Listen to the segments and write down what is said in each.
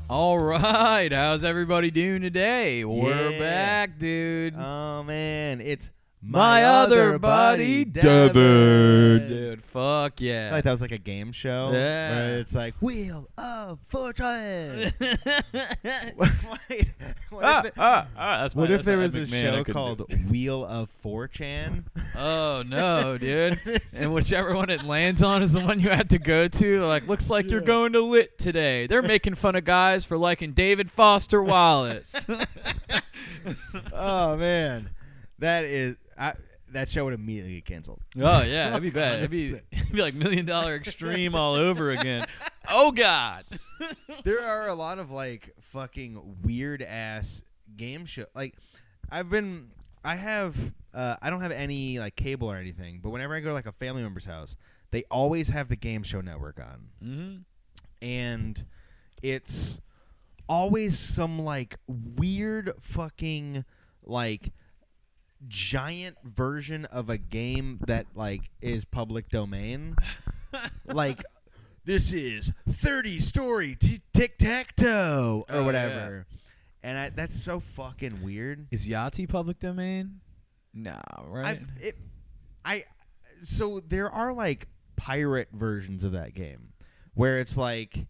All right, how's everybody doing today? We're back, dude. Oh man, it's My other buddy, Devin. Dude, fuck I yeah. feel like that was like a game show. Yeah. Where it's like Wheel of Fortune. Wait, what if there was a show called Wheel of 4chan? Oh no, dude. And whichever one it lands on is the one you have to go to. Like, looks like you're going to Lit today. They're making fun of guys for liking David Foster Wallace. Oh man, that show would immediately get canceled. Oh yeah, that'd be bad. It'd be like $1 Million Extreme all over again. Oh god. There are a lot of like fucking weird ass game show. Like I don't have any like cable or anything, but whenever I go to like a family member's house, they always have the Game Show Network on. Mm-hmm. And it's always some like weird fucking like giant version of a game that like is public domain. Like this is 30-story tic-tac-toe or whatever. Yeah. And that's so fucking weird. Is Yahtzee public domain? No, right? So there are like pirate versions of that game where it's like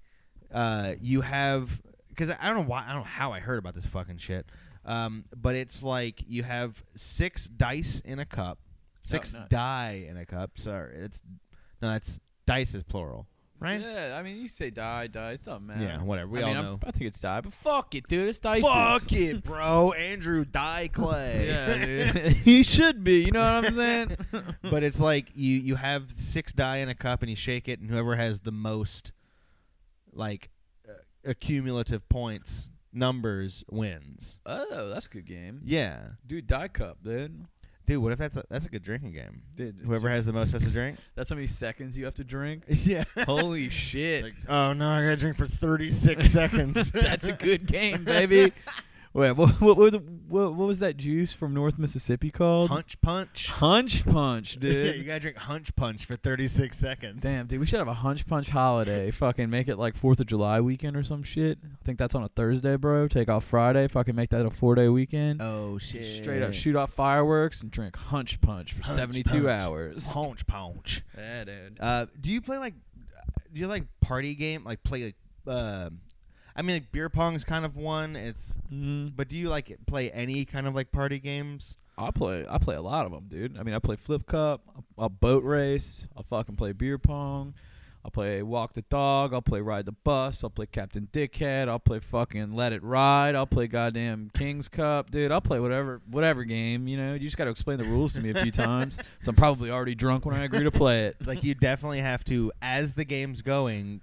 you have, because I don't know how I heard about this fucking shit. But it's like you have 6 dice in a cup, 6 die in a cup. Sorry, that's dice is plural, right? Yeah, I mean you say die, it doesn't matter. Yeah, whatever. We all know. I think it's die, but fuck it, dude. It's dice. Fuck it, bro. Andrew Die Clay. Yeah, dude. He should be. You know what I'm saying? But it's like you have 6 die in a cup and you shake it, and whoever has the most like accumulative points. Numbers wins. Oh, that's a good game. Yeah, dude, die cup, dude. Dude, what if that's a good drinking game? Dude, whoever has the most has to drink. That's how many seconds you have to drink. Yeah. Holy shit! Like, oh no, I gotta drink for 36 seconds. That's a good game, baby. Wait, what was that juice from North Mississippi called? Hunch Punch. Hunch Punch, dude. Yeah, you gotta drink Hunch Punch for 36 seconds. Damn, dude, we should have a Hunch Punch holiday. Fucking make it like 4th of July weekend or some shit. I think that's on a Thursday, bro. Take off Friday. Fucking make that a 4-day weekend. Oh, shit. Straight up shoot off fireworks and drink Hunch Punch for 72 hours. Hunch Punch. Yeah, dude. Do you party game? Like play like I mean, like beer pong's kind of one. But do you like play any kind of like party games? I play a lot of them, dude. I mean, I play flip cup. I'll boat race. I'll fucking play beer pong. I'll play walk the dog. I'll play ride the bus. I'll play Captain Dickhead. I'll play fucking let it ride. I'll play goddamn King's Cup, dude. I'll play whatever game. You know, you just got to explain the rules to me a few times. So I'm probably already drunk when I agree to play it. It's like you definitely have to, as the game's going,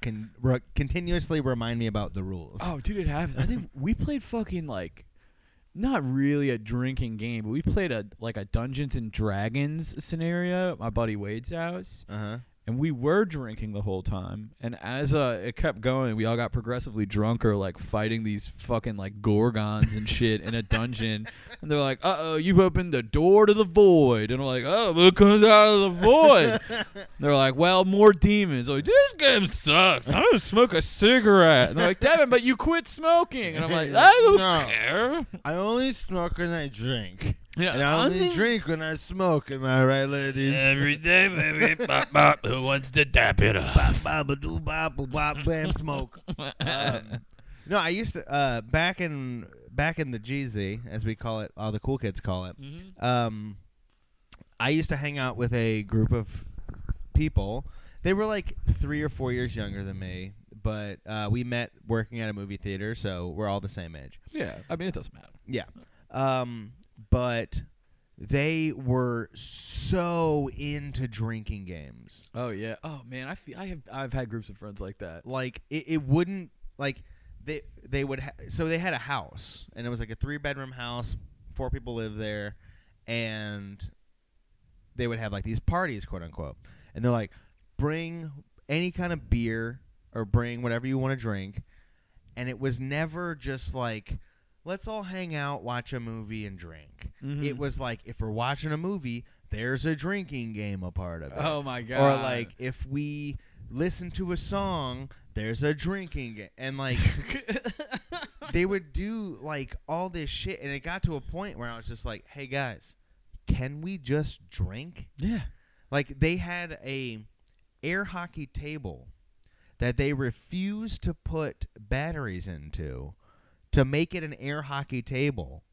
continuously remind me about the rules. Oh, dude, it happens. I think we played fucking like. Not really a drinking game, but we played a Dungeons and Dragons scenario at my buddy Wade's house. Uh-huh. And we were drinking the whole time. And as it kept going, we all got progressively drunker, like fighting these fucking like gorgons and shit in a dungeon. And they're like, uh-oh, you've opened the door to the void. And we're like, oh, what comes out of the void? They're like, well, more demons. I'm like, this game sucks. I'm going to smoke a cigarette. And they're like, Devin, but you quit smoking. And I'm like, I don't care. I only smoke when I drink. Yeah, and I only drink when I smoke. Am I right, ladies? Every day, baby. Bop, bop. Who wants to dap it up? Bop, bop, doo, bop, bop, bam, smoke. No, I used to back in the GZ, as we call it, all the cool kids call it. Mm-hmm. I used to hang out with a group of people. They were like 3 or 4 years younger than me, but we met working at a movie theater, so we're all the same age. Yeah, I mean it doesn't matter. Yeah. But they were so into drinking games. Oh yeah. Oh man, I've had groups of friends like that. Like it wouldn't like they would so they had a house, and it was like a 3-bedroom house, 4 people lived there, and they would have like these parties, quote unquote. And they're like, bring any kind of beer or bring whatever you want to drink. And it was never just like, let's all hang out, watch a movie, and drink. Mm-hmm. It was like, if we're watching a movie, there's a drinking game a part of it. Oh, my God. Or like, if we listen to a song, there's a drinking game. And, like, they would do, like, all this shit. And it got to a point where I was just like, hey, guys, can we just drink? Yeah. Like, they had a air hockey table that they refused to put batteries into to make it an air hockey table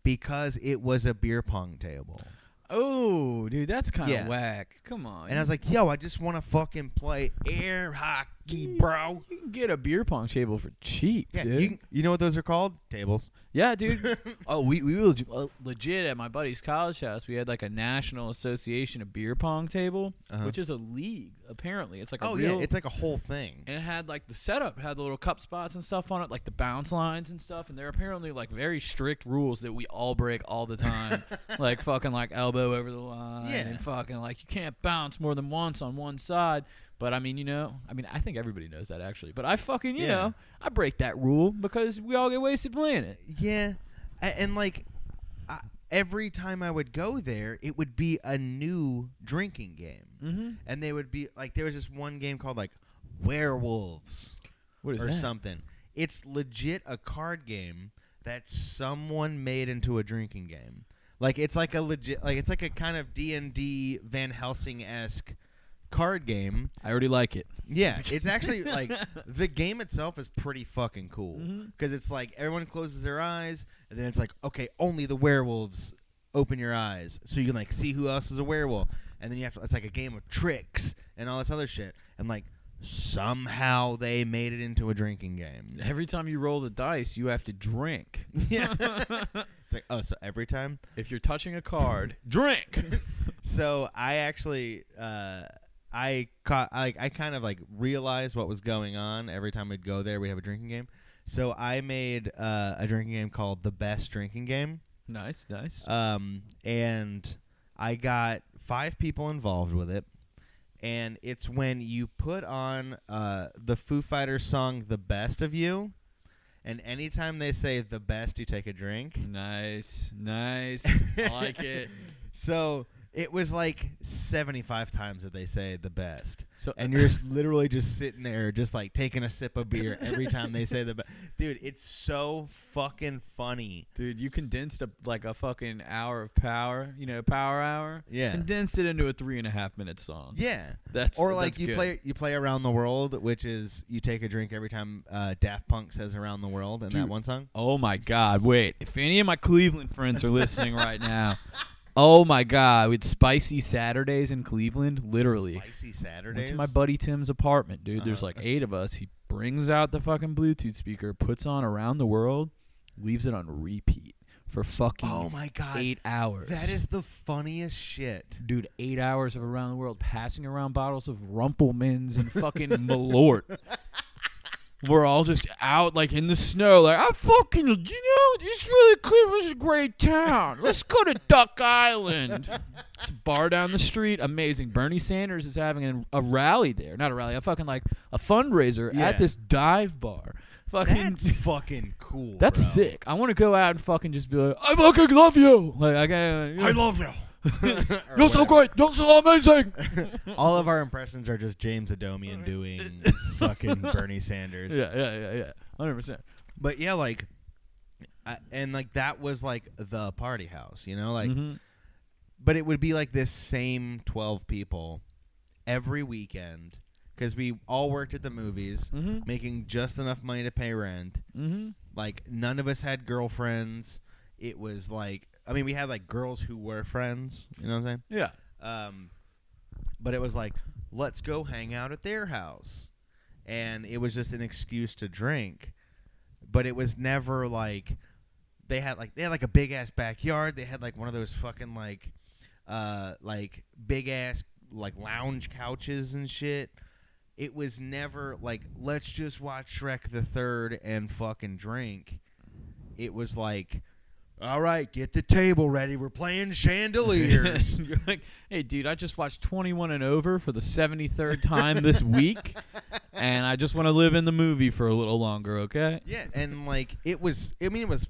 because it was a beer pong table. Oh, dude, that's kind of whack. Come on. And I was like, yo, I just want to fucking play air hockey, bro. You can get a beer pong table for cheap, dude. You know what those are called? Tables. Yeah, dude. Oh, we were legit at my buddy's college house. We had like a National Association of Beer Pong table, which is a league, apparently. It's like a real... yeah, it's like a whole thing. And it had like the setup. It had the little cup spots and stuff on it, like the bounce lines and stuff. And they're apparently like very strict rules that we all break all the time. Like fucking like elbow over the line and fucking like you can't bounce more than once on one side. But I mean, I think everybody knows that actually. But I fucking, you know, I break that rule because we all get wasted playing it. Yeah. And like every time I would go there, it would be a new drinking game. Mm-hmm. And they would be like, there was this one game called like Werewolves. What is or that? Something. It's legit a card game that someone made into a drinking game. Like it's like a legit, like it's like a kind of D&D Van Helsing-esque card game. I already like it. Yeah, it's actually like the game itself is pretty fucking cool because it's like everyone closes their eyes and then it's like, okay, only the werewolves open your eyes so you can like see who else is a werewolf, and then you have to, it's like a game of tricks and all this other shit, and like somehow they made it into a drinking game. Every time you roll the dice, you have to drink. Yeah. It's like, oh, so every time if you're touching a card, drink. So I actually I kind of like realized what was going on every time we'd go there. We have a drinking game, so I made a drinking game called the Best Drinking Game. Nice. And I got 5 people involved with it, and it's when you put on the Foo Fighters song "The Best of You," and anytime they say "the best," you take a drink. Nice. I like it. So. It was like 75 times that they say the best. So, and you're literally just sitting there just like taking a sip of beer every time they say the best. Dude, it's so fucking funny. Dude, you condensed like a fucking hour of power, power hour. Yeah. Condensed it into a 3.5 minute song. Yeah. Or like that's you play Around the World, which is you take a drink every time Daft Punk says Around the World in that one song. Oh my God. Wait, if any of my Cleveland friends are listening right now. Oh my God, we had Spicy Saturdays in Cleveland, literally. Spicy Saturdays? Went to my buddy Tim's apartment, dude. There's like 8 of us. He brings out the fucking Bluetooth speaker, puts on Around the World, leaves it on repeat for fucking 8 hours. That is the funniest shit. Dude, 8 hours of Around the World, passing around bottles of Rumpelmans and fucking Malort. We're all just out, like, in the snow, like, I fucking, it's really Cleveland's a great town. Let's go to Duck Island. It's a bar down the street. Amazing. Bernie Sanders is having a rally there. Not a rally, a fundraiser at this dive bar. That's fucking cool, That's bro. sick. I want to go out and fucking just be like, I fucking love you. Like, I love you. You're so great. You're so amazing. All of our impressions are just James Adomian doing fucking Bernie Sanders. Yeah. 100%. But yeah, like, and like that was like the party house, like. But it would be like this same 12 people every weekend because we all worked at the movies, making just enough money to pay rent. Like none of us had girlfriends. It was like. I mean, we had, like, girls who were friends. You know what I'm saying? Yeah. But it was like, let's go hang out at their house. And it was just an excuse to drink. But it was never, like, they had a big-ass backyard. They had, like, one of those fucking, like big-ass, like, lounge couches and shit. It was never, like, let's just watch Shrek the Third and fucking drink. It was like... All right, get the table ready. We're playing chandeliers. You're like, hey, dude, I just watched 21 and Over for the 73rd time this week, and I just want to live in the movie for a little longer, okay? Yeah, and like it was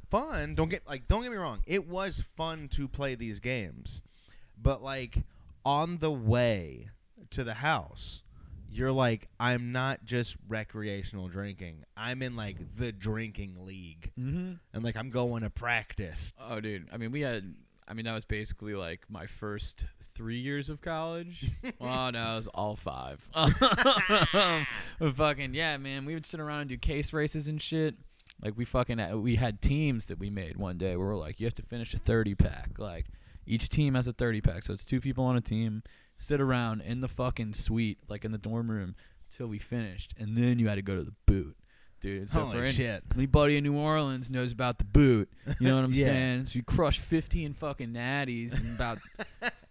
fun. Don't get me wrong. It was fun to play these games. But like on the way to the house, you're like, I'm not just recreational drinking. I'm in like the drinking league, and like I'm going to practice. Oh, dude. I mean, that was basically like my first 3 years of college. Well, no, it was all 5. But fucking yeah, man. We would sit around and do case races and shit. Like we had teams that we made one day where we're like, you have to finish a 30-pack. Like each team has a 30-pack, so it's 2 people on a team. Sit around in the fucking suite, like in the dorm room, till we finished, and then you had to go to the boot, dude. So Holy shit. Anybody in New Orleans knows about the boot. You know what I'm Yeah. saying? So you crush 15 fucking natties in about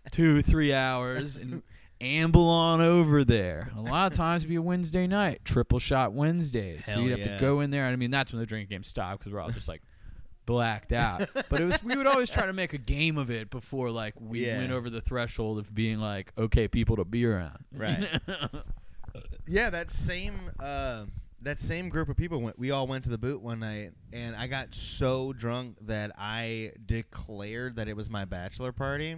2-3 hours and amble on over there. A lot of times it'd be a Wednesday night, triple shot Wednesdays. So Hell you'd have yeah. to go in there. I mean, that's when the drinking game stopped because we're all just like blacked out. But we would always try to make a game of it before like we went over the threshold of being like okay people to be around. Right. Yeah, that same group of people we all went to the boot one night, and I got so drunk that I declared that it was my bachelor party.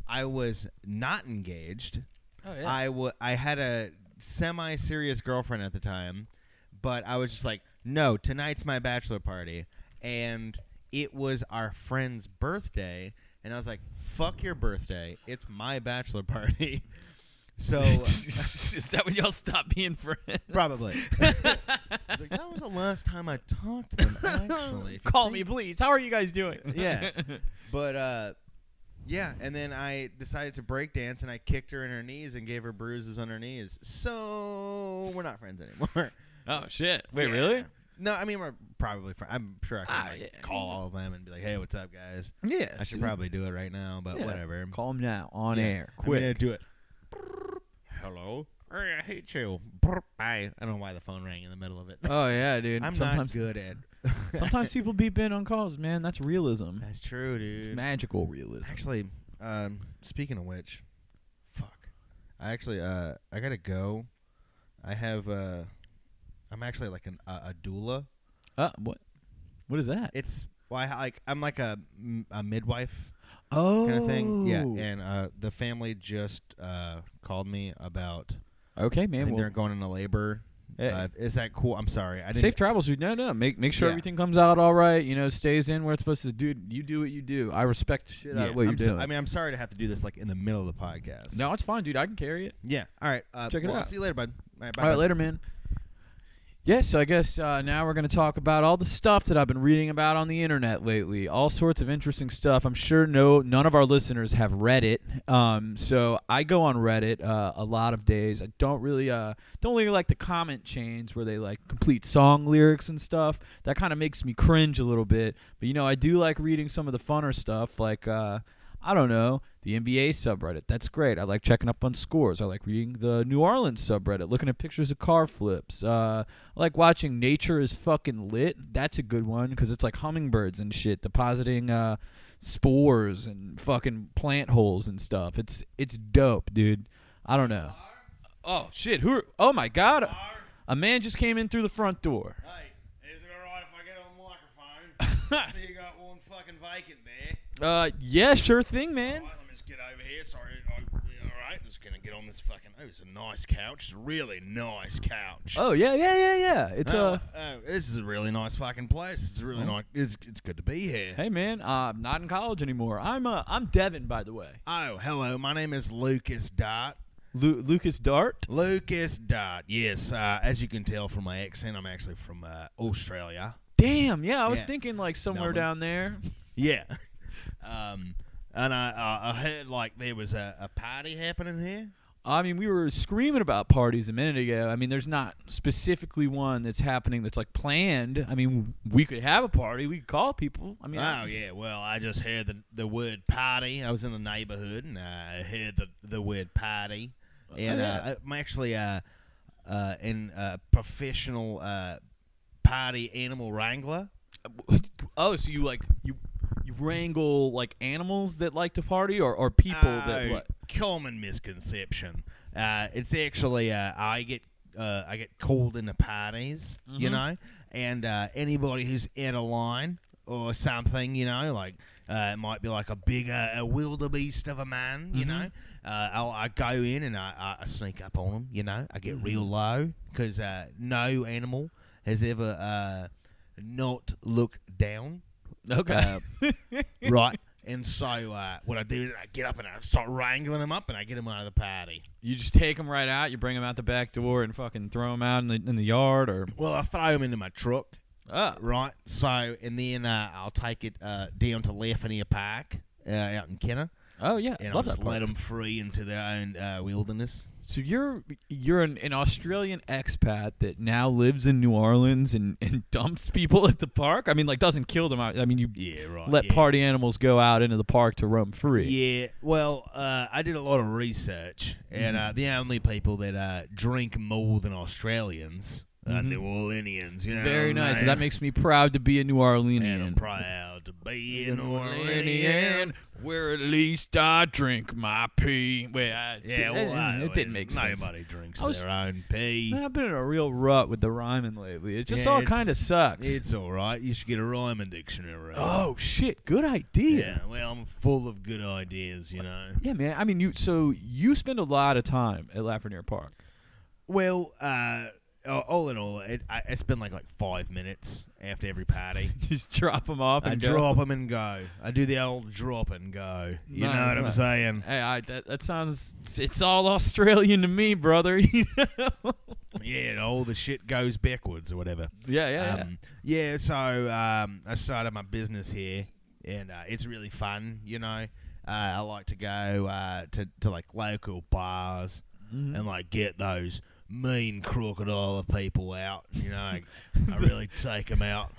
I was not engaged. Oh yeah. I had a semi-serious girlfriend at the time, but I was just like, no, tonight's my bachelor party. And it was our friend's birthday, and I was like, fuck your birthday. It's my bachelor party. So is that when y'all stopped being friends? probably. I was like, that was the last time I talked to them, actually. If you Call think- me, please. How are you guys doing? Yeah. But, yeah, and then I decided to break dance, and I kicked her in her knees and gave her bruises on her knees. So we're not friends anymore. Oh, shit. Wait, Yeah. really? No, I mean, we're probably friends. I'm sure I can yeah. call all of them and be like, hey, what's up, guys? Yeah. I should probably do it right now, but Yeah. whatever. Call him now, on Yeah. air. I'm Quick. going to do it. Hello? Hey, I hate you. Bye. I don't know why the phone rang in the middle of it. Oh, yeah, dude. I'm sometimes, not good at sometimes people beep in on calls, man. That's realism. That's true, dude. It's magical realism. Actually, speaking of which, fuck. I actually, I gotta go. I have, I'm actually like a doula. What? What is that? It's, well, I'm like a midwife Oh. kind of thing. Yeah, and the family just called me about, Okay, I man. think Well, they're going into labor. Is that cool? I'm sorry. I didn't. safe travels, dude. No. Make sure Yeah. everything comes out all right. You know, stays in where it's supposed to. Dude, you do what you do. I respect the shit out of what you're doing. I mean, I'm sorry to have to do this like in the middle of the podcast. No, it's fine, dude. I can carry it. Yeah. All right. Check it I'll out. see you later, bud. All right. Bye. All right, bud. later, man. Yeah, so I guess now we're going to talk about all the stuff that I've been reading about on the internet lately. All sorts of interesting stuff. I'm sure none of our listeners have Reddit. So I go on Reddit a lot of days. I don't really like the comment chains where they like complete song lyrics and stuff. That kind of makes me cringe a little bit. But I do like reading some of the funner stuff like I don't know, the NBA subreddit. That's great. I like checking up on scores. I like reading the New Orleans subreddit, looking at pictures of car flips. I like watching Nature is Fucking Lit. That's a good one because it's like hummingbirds and shit depositing spores and fucking plant holes and stuff. It's dope, dude. I don't know. Oh, shit. Oh, my God. A man just came in through the front door. Hey, is it all right if I get on the microphone? So you got one fucking vacant there. Yeah, sure thing, man. All right, let me just get over here. Sorry. All right, just gonna get on this fucking. Oh, it's a nice couch. It's a really nice couch. Oh, yeah. It's this is a really nice fucking place. It's really nice. It's good to be here. Hey, man, I'm not in college anymore. I'm Devin, by the way. Oh, hello. My name is Lucas Dart. Lucas Dart? Lucas Dart. Yes. As you can tell from my accent, I'm actually from Australia. Damn, yeah, I was Yeah. thinking like somewhere Melbourne. down there. Yeah. And I heard like there was a party happening here. I mean, we were screaming about parties a minute ago. I mean, there's not specifically one that's happening that's like planned. I mean, we could have a party. We could call people. I mean, Yeah. Well, I just heard the word party. I was in the neighborhood and I heard the word party. And yeah. I'm actually in a professional party animal wrangler. Oh, so you wrangle like animals that like to party or people that what? Common misconception. It's actually I get called into parties, you know, and anybody who's out of line or something, you know, like it might be like a bigger wildebeest of a man, you know, I go in and I sneak up on them. You know, I get real low because no animal has ever not looked down. Okay. Right. And so what I do is I get up and I start wrangling them up and I get them out of the party. You just take them right out. You bring them out the back door and fucking throw them out in the yard, or Well, I throw them into my truck. oh, Right. So and then I'll take it down to Lafreniere Park out in Kenner. oh yeah, And love I'll just that let park. them free into their own wilderness. So you're an Australian expat that now lives in New Orleans and dumps people at the park. I mean, like doesn't kill them. I mean, you Yeah, right. let party animals go out into the park to roam free. Yeah, well, I did a lot of research, and the only people that drink more than Australians are New Orleanians. You know Very what I nice. So mean? that makes me proud to be a New Orleanian. And I'm proud to be a New Orleanian. Where at least I drink my pee. Well, it didn't make sense. Nobody drinks their own pee. I've been in a real rut with the rhyming lately. It just Yeah, all it's- kind of sucks. It's all right. You should get a rhyming dictionary. Oh shit! Good idea. Yeah, well, I'm full of good ideas, you know. Yeah, man. I mean, you spend a lot of time at Lafreniere Park. Well, all in all, it's been like 5 minutes after every party. Just drop them off and I go. drop them and go. I do the old drop and go. You know what I'm Nice. saying? Hey, that sounds. It's all Australian to me, brother. You know? Yeah, and all the shit goes backwards or whatever. Yeah. Yeah, so I started my business here, and it's really fun, you know. I like to go to like local bars and like get those mean crocodile of people out, you know. I really take them out.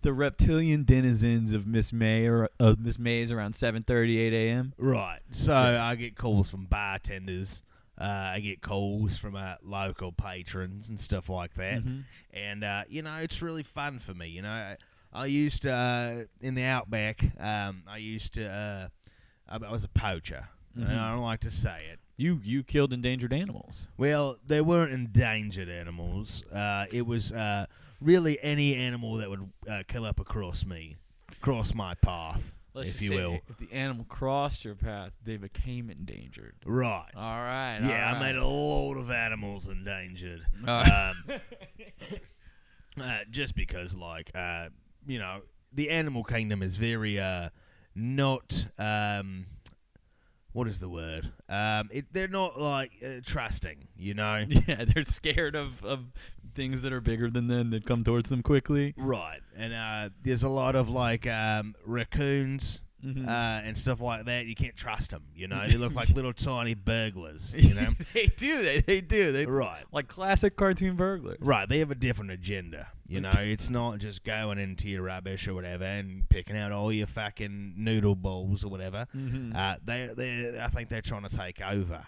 The reptilian denizens of Miss May or Miss Mays around 7:30, 8 a.m. Right. So I get calls from bartenders. I get calls from local patrons and stuff like that. And, you know, it's really fun for me. You know, I used to, in the outback, I was a poacher. And I don't like to say it. You killed endangered animals. Well, they weren't endangered animals. It was really any animal that would come up across my path, Let's if just you say will. if the animal crossed your path, they became endangered. Right. All right. Yeah, I made a lot of animals endangered. Just because, like, you know, the animal kingdom is very not. What is the word? They're not like trusting, you know. Yeah, they're scared of things that are bigger than them that come towards them quickly. Right, and there's a lot of like raccoons and stuff like that. You can't trust them, you know. They look like little tiny burglars, you know. They do. They do. They Right. like classic cartoon burglars. Right, they have a different agenda, you know. It's not just going into your rubbish or whatever and picking out all your fucking noodle bowls or whatever. I think they're trying to take over.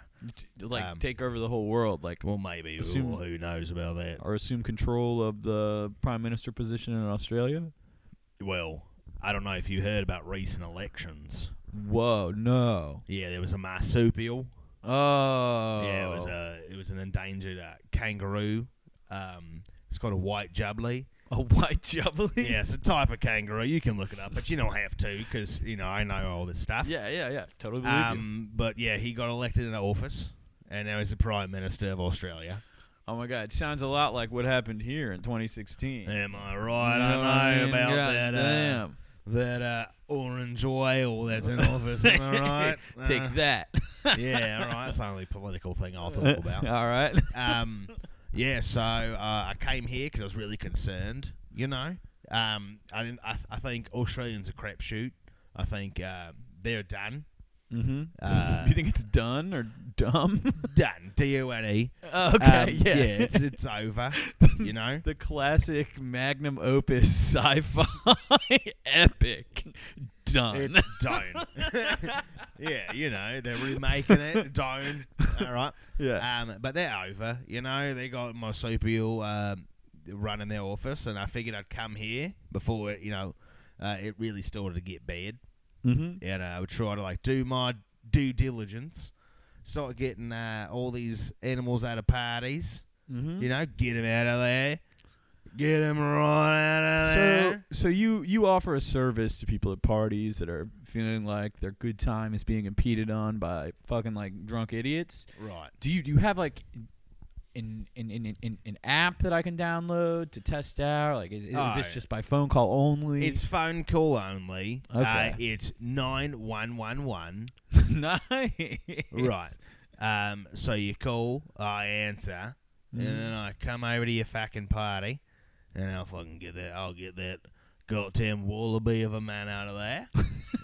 Like take over the whole world. Like Well, maybe. Assume- Who knows about that? or assume control of the prime minister position in Australia. Well, I don't know if you heard about recent elections. Whoa, no. Yeah, there was a marsupial. Oh. Yeah, it was an endangered kangaroo. It's called a white jubilee. A white jubilee? Yeah, it's a type of kangaroo. You can look it up, but you don't have to because, you know, I know all this stuff. Yeah. Totally believe you. But, yeah, he got elected into office, and now he's the Prime Minister of Australia. Oh, my God. Sounds a lot like what happened here in 2016. Am I right? I know about that. Damn. That orange whale that's in office. Am I right? Take that. Yeah, all right. That's the only political thing I'll talk about. All right. Yeah, so I came here because I was really concerned. You know, I think Australians are crapshoot. I think they're done. You think it's done or dumb? Done. D-O-N-E. Okay, yeah. Yeah, it's over. You know. The classic magnum opus sci-fi epic. Done. It's done. Yeah, you know, they're remaking it. Done. All right. Yeah. But they're over. You know, they got marsupial running their office, and I figured I'd come here before it really started to get bad. And I would try to like do my due diligence, start getting all these animals out of parties. You know, get them out of there, Get him right out of there. So you offer a service to people at parties that are feeling like their good time is being impeded on by fucking like drunk idiots. Right. Do you have like an app that I can download to test out? Like is this just by phone call only? It's phone call only. Okay. It's 9111. Nice. Right. So you call, I answer, and then I come over to your fucking party, and I'll get that goddamn wallaby of a man out of there,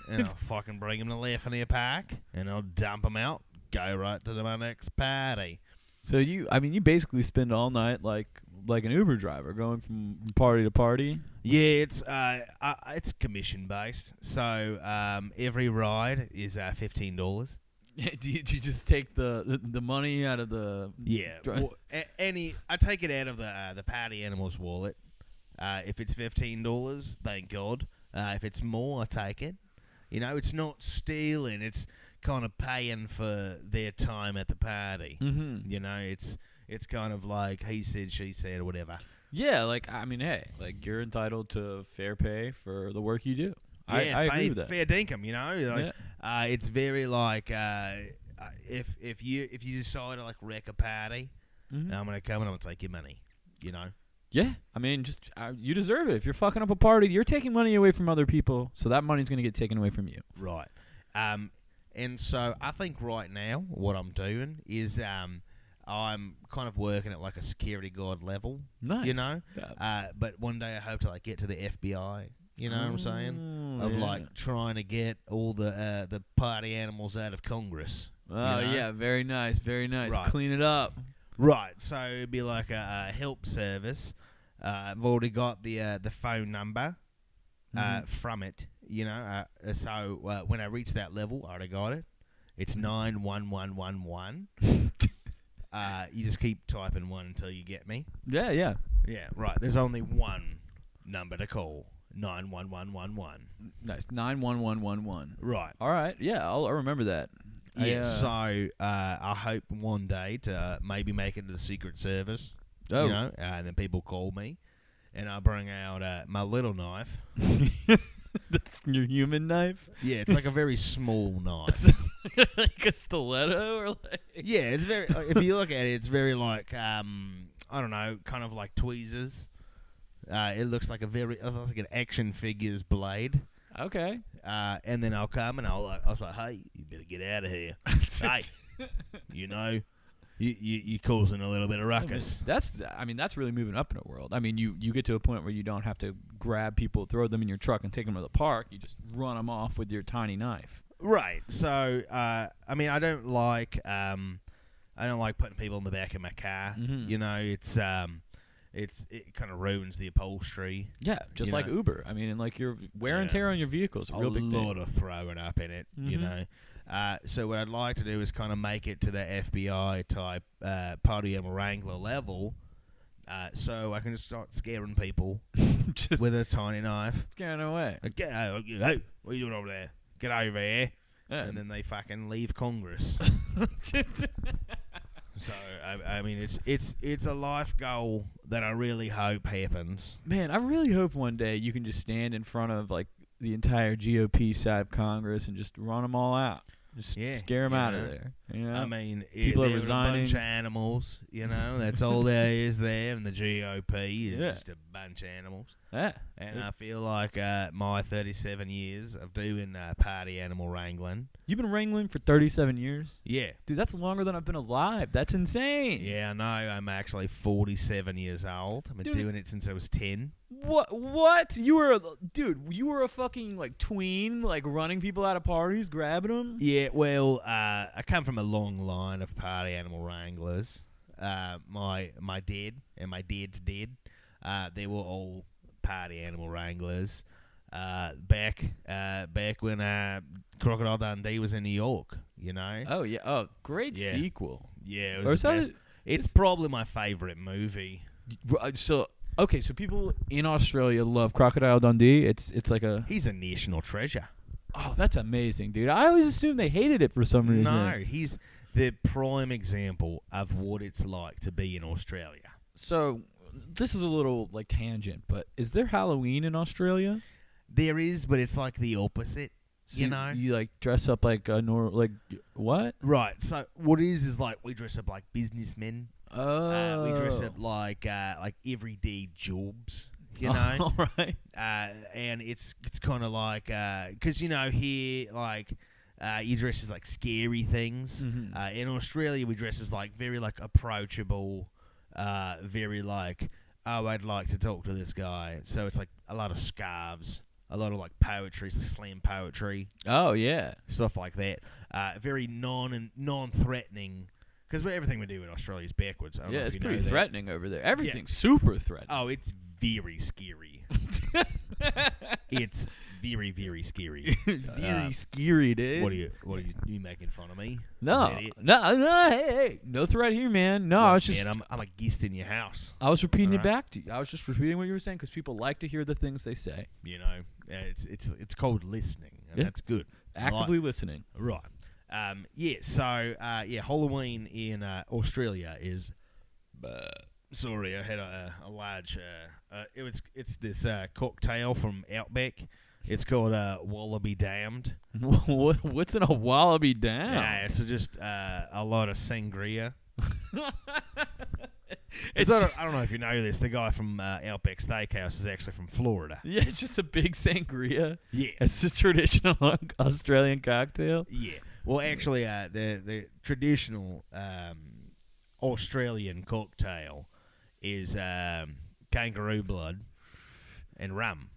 and I'll fucking bring him to Lafayette Park, and I'll dump him out, go right to my next party. So you basically spend all night like an Uber driver going from party to party. Yeah, it's commission based. So every ride is $15. Do you just take the money out of the Well, I take it out of the party animal's wallet. If it's $15, thank God. If it's more, I take it. It's not stealing. It's kind of paying for their time at the party. Mm-hmm. It's kind of like he said, she said, or whatever. Yeah, hey, like you're entitled to fair pay for the work you do. Yeah, I agree with that. Fair dinkum, it's very like if you decide to like wreck a party, I'm gonna come and I'm gonna take your money. Yeah, just you deserve it. If you're fucking up a party, you're taking money away from other people, so that money's gonna get taken away from you. Right. And so I think right now what I'm doing is I'm kind of working at like a security guard level. Nice. Yeah. But one day I hope to like get to the FBI. You know what I'm saying? Of like trying to get all the party animals out of Congress. Oh yeah, very nice, very nice. Right. Clean it up. Right. So it'd be like a help service. I've already got the phone number from it. So when I reach that level, I already got it. It's 91111. You just keep typing one until you get me. Yeah. Yeah. Right. There's only one number to call. 91111. Nice. 91111. Right. All right. Yeah, I'll remember that. Yeah. So I hope one day to maybe make it to the Secret Service. Oh. And then people call me, and I bring out my little knife. That's your human knife? Yeah, it's like a very small knife. It's like a stiletto, or like? Yeah, it's very. If you look at it, it's very like I don't know, kind of like tweezers. It looks like like an action figure's blade. Okay. And then I'll come and I'll say, hey, you better get out of here. Hey, you're causing a little bit of ruckus. That's really moving up in the world. You get to a point where you don't have to grab people, throw them in your truck, and take them to the park. You just run them off with your tiny knife. Right. So, I don't like putting people in the back of my car. Mm-hmm. It kind of ruins the upholstery. Yeah, just like Uber. And like your wear and tear on your vehicle is a real big thing. A lot of throwing up in it, So what I'd like to do is kind of make it to the FBI type party animal Wrangler level, so I can just start scaring people with a tiny knife. Scaring them away. Hey, what are you doing over there? Get over here. Yeah. And then they fucking leave Congress. So it's a life goal that I really hope happens. Man, I really hope one day you can just stand in front of like the entire GOP side of Congress and just run them all out. Just scare them out of there. People are resigning. A bunch of animals. That's all there is there, and the GOP is just a bunch of animals. Yeah. And I feel like my 37 years of doing party animal wrangling. You've been wrangling for 37 years? Yeah. Dude, that's longer than I've been alive. That's insane. Yeah, I know. I'm actually 47 years old. I've been doing it since I was 10. What? You were a fucking like tween, like running people out of parties, grabbing them? Yeah, well, I come from a long line of party animal wranglers. My dad and my dad's dad, they were all party animal wranglers. Back when Crocodile Dundee was in New York, Oh yeah. Oh, great sequel. Yeah, it was the best. It's probably my favorite movie. So people in Australia love Crocodile Dundee. It's like he's a national treasure. Oh, that's amazing, dude. I always assumed they hated it for some reason. No, he's the prime example of what it's like to be in Australia. So, this is a little like tangent, but is there Halloween in Australia? There is, but it's like the opposite. So You know? you like dress up like a like what? Right. So what it is like we dress up like businessmen. Oh, We dress up like everyday jobs. You know. All right. And it's kind of like because here like. You dress as like scary things. Mm-hmm. In Australia, we dress as like very like approachable, very like, oh, I'd like to talk to this guy. So it's like a lot of scarves, a lot of like poetry, slam poetry, Oh yeah. stuff like that. Very non-threatening, because everything we do in Australia is backwards. I don't know Yeah, if it's you know pretty that. threatening over there. Everything's super threatening. Oh, it's very scary. It's very, very scary. Very scary, dude. What are you making fun of me? No, Is that it? no, hey, no threat here, man. No, I was just, Man, I'm a guest in your house. I was repeating it Alright. back to you. I was just repeating what you were saying because people like to hear the things they say. You know, it's called listening, and Yeah. that's good. Actively listening. Right. So Halloween in Australia is. Sorry, I had a large. It's this cocktail from Outback. It's called Wallaby Damned. What's in a wallaby down? Yeah, it's just a lot of sangria. It's I don't know if you know this. The guy from Outback Steakhouse is actually from Florida. yeah, it's just a big sangria. Yeah. It's a traditional Australian cocktail. Yeah. Well, actually, the traditional Australian cocktail is kangaroo blood and rum.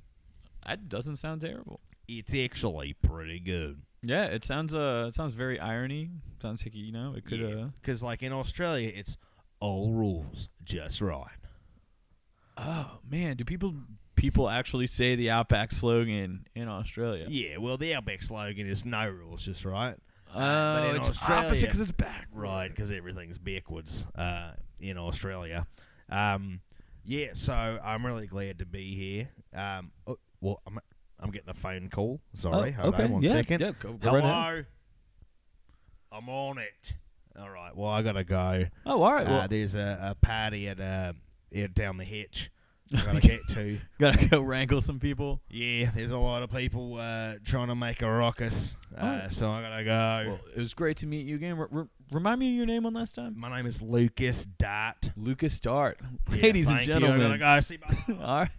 That doesn't sound terrible. It's actually pretty good. Yeah, it sounds very irony. Sounds like it could Because like in Australia, it's all rules just right. Oh man, do people actually say the Outback slogan in Australia? Yeah. Well, the Outback slogan is no rules just right. But Oh, in it's Australia- opposite because it's back. Right, because everything's backwards in Australia. So I'm really glad to be here. I'm getting a phone call. Sorry, hold on one second. Yeah, go Hello, right ahead. I'm on it. All right, well I gotta go. Oh, all right. Well, There's a party at down the hitch. I gotta get to. gotta go wrangle some people. Yeah, there's a lot of people trying to make a ruckus, so I gotta go. Well, it was great to meet you again. Remind me of your name one last time. My name is Lucas Dart. Lucas Dart. Yeah, Ladies and thank you. gentlemen. I gotta go. See, bye. All right.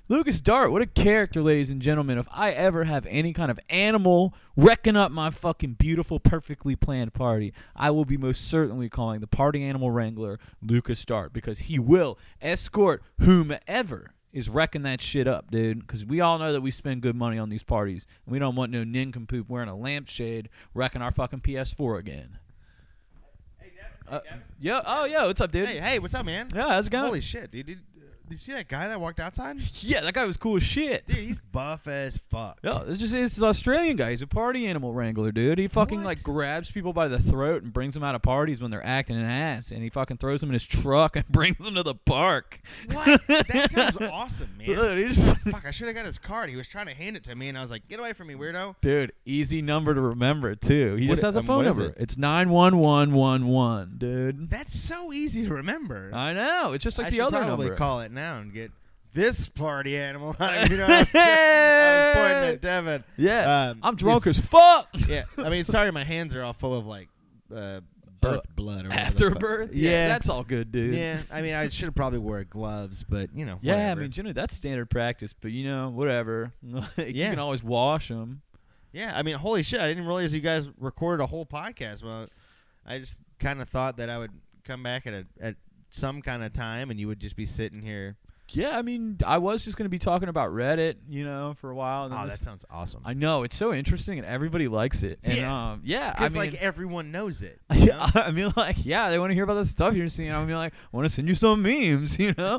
Lucas Dart, what a character, ladies and gentlemen. If I ever have any kind of animal wrecking up my fucking beautiful, perfectly planned party, I will be most certainly calling the party animal wrangler Lucas Dart, because he will escort whomever is wrecking that shit up, dude. Because we all know that we spend good money on these parties, and we don't want no nincompoop wearing a lampshade wrecking our fucking PS4 again. Hey, Devin. Yo, what's up, dude? Hey, what's up, man? Yeah, how's it going? Holy shit, dude. Did you see that guy that walked outside? Yeah, that guy was cool as shit. Dude, he's buff as fuck. Yeah, it's an Australian guy. He's a party animal wrangler, dude. He fucking What? like grabs people by the throat and brings them out of parties when they're acting an ass, and he fucking throws them in his truck and brings them to the park. What? That sounds awesome, man. Dude, he just- Fuck, I should have got his card. He was trying to hand it to me, and I was like, get away from me, weirdo. Dude, easy number to remember too. He just has a phone what is number. it? It's 91111, dude. That's so easy to remember. I know. It's just like I the should other probably number. call it now and get this party animal. I was pointing at Devin. Yeah, I'm drunk this- as fuck. Yeah, I mean, sorry, my hands are all full of like birth blood or whatever the fuck. Afterbirth. Yeah, that's all good, dude. Yeah, I mean, I should have probably wore gloves, but Yeah, whatever. I mean, generally that's standard practice, but whatever. You Yeah. can always wash them. Yeah, I mean, holy shit! I didn't realize you guys recorded a whole podcast. Well, I just kind of thought that I would come back at some kind of time, and you would just be sitting here. Yeah, I mean, I was just going to be talking about Reddit, for a while. And then Oh, this- that sounds awesome. I know, it's so interesting, and everybody likes it. And, I Because mean, everyone knows it. you know? I mean, like, yeah, they want to hear about the stuff you're seeing. I mean, like, I want to send you some memes, Yeah,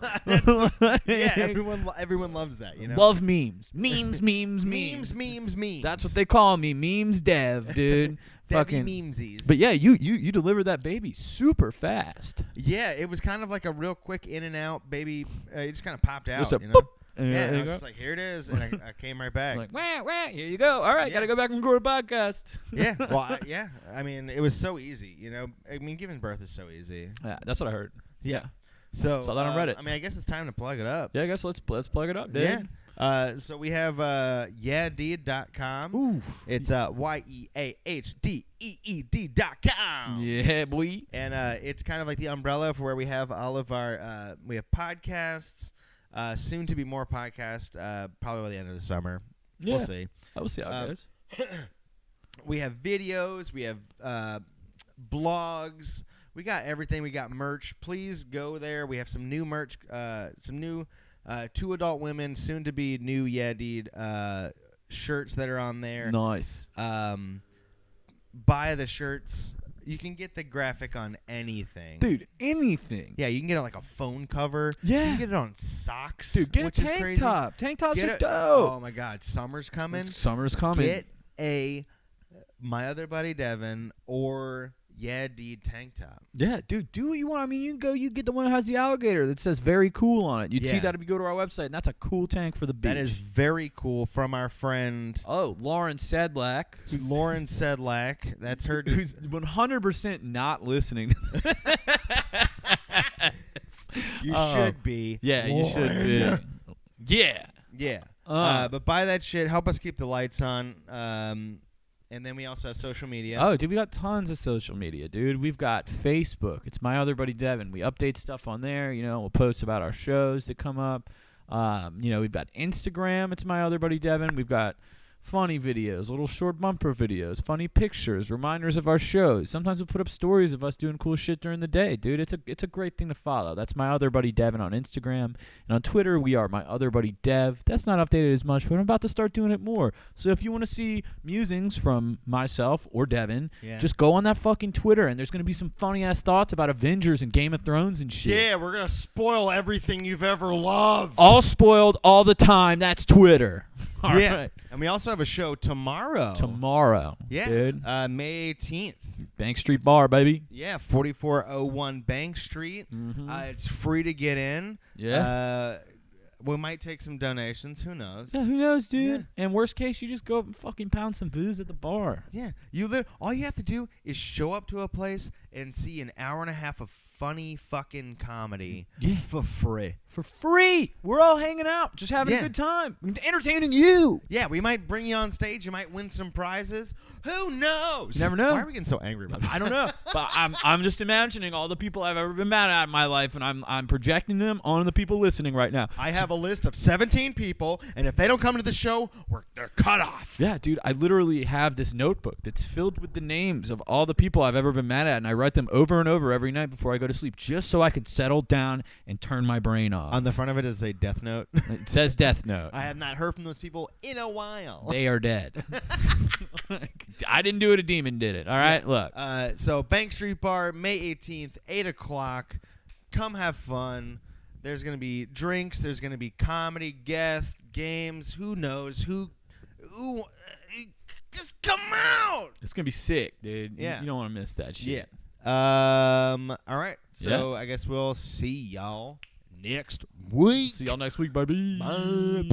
everyone loves that. Love memes. Memes. Memes. That's what they call me, memes dev, dude. Debbie Fucking. memesies. But yeah, you delivered that baby super fast. Yeah, it was kind of like a real quick in and out baby. It just kind of popped out. Just a you know? boop, and Yeah, there and I you was go. just like, here it is, and I came right back. Like, wah, here you go. All right, Yeah. got to go back and record a podcast. Yeah, well, I mean, it was so easy. I mean, giving birth is so easy. Yeah, that's what I heard. Yeah. So Saw that on Reddit. I mean, I guess it's time to plug it up. Yeah, I guess let's plug it up, dude. Yeah. So we have yeahdeed.com. Ooh. It's YEAHDEED.com. Yeah, boy. And it's kind of like the umbrella for where we have all of our we have podcasts, soon to be more podcasts, probably by the end of the summer. Yeah. We'll see. I will see how it goes. We have videos, we have blogs, we got everything. We got merch. Please go there. We have some new merch, some new 2 adult women, soon to be new Yeah Deed shirts that are on there. Nice. Buy the shirts. You can get the graphic on anything. Dude, anything. Yeah, you can get it on like a phone cover. Yeah. You can get it on socks. Dude, get which a is tank crazy. top. Tank tops Get are a- dope. Oh my God, summer's coming. Summer's coming. Get a My Other Buddy Devin or Yeah Deed tank top. Yeah, dude, do what you want. I mean, you get the one that has the alligator that says "very cool" on it. You'd see Yeah. that if you go to our website, and that's a cool tank for the beach. That is very cool from our friend Lauren Sedlak. Lauren Sedlak. That's her. Who's 100% not listening to this. You should be. Yeah, you should Lauren. be. Yeah. Yeah. Uh. But buy that shit. Help us keep the lights on. And then we also have social media. Oh, dude, we got tons of social media, dude. We've got Facebook. It's My Other Buddy Devin. We update stuff on there. You know, we'll post about our shows that come up. You know, we've got Instagram. It's My Other Buddy Devin. We've got funny videos, little short bumper videos, funny pictures, reminders of our shows. Sometimes we'll put up stories of us doing cool shit during the day, dude. It's a great thing to follow. That's My Other Buddy Devin on Instagram. And on Twitter, we are My Other Buddy Dev. That's not updated as much, but I'm about to start doing it more. So if you want to see musings from myself or Devin, just go on that fucking Twitter, and there's going to be some funny-ass thoughts about Avengers and Game of Thrones and shit. Yeah, we're going to spoil everything you've ever loved. All spoiled all the time. That's Twitter. All right. And we also have a show tomorrow. Yeah, dude. May 18th. Bank Street Bar, baby. Yeah, 4401 Bank Street. Mm-hmm. It's free to get in. Yeah. We might take some donations. Who knows? Yeah, who knows, dude? Yeah. And worst case, you just go up and fucking pound some booze at the bar. Yeah. All you have to do is show up to a place and see an hour and a half of funny fucking comedy for free. For free. We're all hanging out, just having a good time. Entertaining you. Yeah, we might bring you on stage. You might win some prizes. Who knows? You never know. Why are we getting so angry about this? I don't know. But I'm just imagining all the people I've ever been mad at in my life, and I'm projecting them on the people listening right now. I have a list of 17 people, and if they don't come to the show, they're cut off. Yeah, dude, I literally have this notebook that's filled with the names of all the people I've ever been mad at, and I write them over and over every night before I go to sleep, just so I can settle down and turn my brain off. On the front of it is a death note. It says Death Note. I have not heard from those people in a while. They are dead. I didn't do it. A demon did it. All right, look. So Bank Street Bar, May 18th, 8 o'clock. Come have fun. There's going to be drinks. There's going to be comedy, guests, games. Who knows? Who just come out. It's going to be sick, dude. Yeah. You don't want to miss that shit. Yeah. All right. So I guess we'll see y'all next week. See y'all next week, baby. Bye.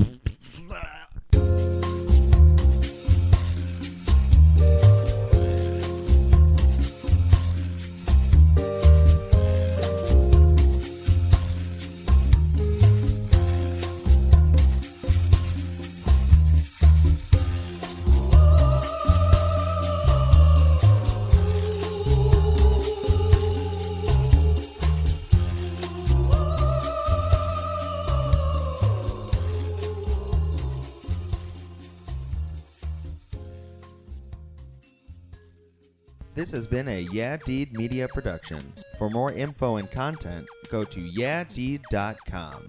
This has been a Yeah Deed Media production. For more info and content, go to yeahdeed.com.